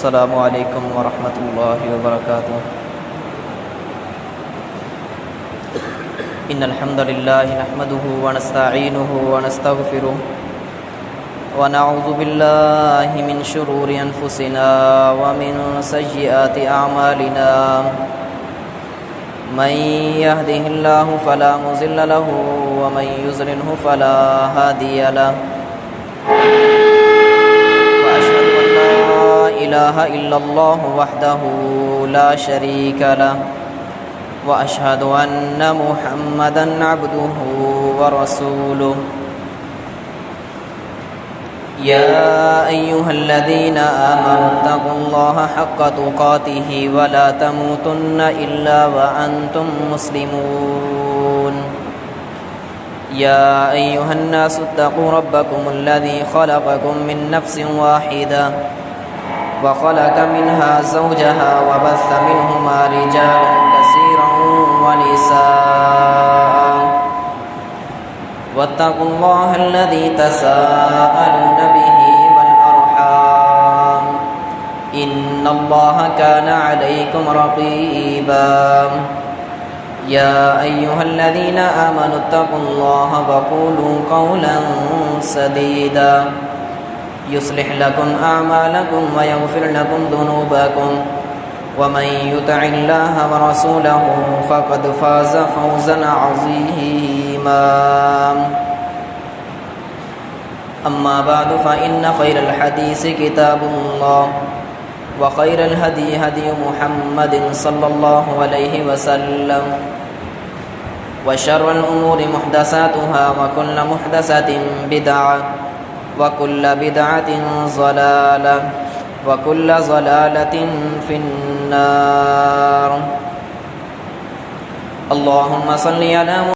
السلام عليكم ورحمة الله وبركاته. إن الحمد لله نحمده ونستعينه ونستغفره ونعوذ بالله من شرور أنفسنا ومن سيئات أعمالنا. من يهده الله فلا مضل له ومن يضلله فلا هادي له. لا إله إلا الله وحده لا شريك له وأشهد أن محمدا عبده ورسوله. يا أيها الذين آمنوا اتقوا الله حق تقاته ولا تموتن إلا وأنتم مسلمون. يا أيها الناس اتقوا ربكم الذي خلقكم من نفس واحدة وخلق منها زوجها وبث منهما رجالا كثيرا ونساء واتقوا الله الذي تساءلون به والأرحام إن الله كان عليكم رقيبا. يا أيها الذين آمنوا اتقوا الله وقولوا قولا سديدا يصلح لكم أعمالكم ويغفر لكم ذنوبكم ومن يطع الله ورسوله فقد فاز فوزا عظيما. أما بعد فإن خير الحديث كتاب الله وخير الهدي هدي محمد صلى الله عليه وسلم وشر الأمور محدثاتها وكل محدثة بدعة وكل بدعة ضلالة وكل ضلالة في النار. اللهم صل على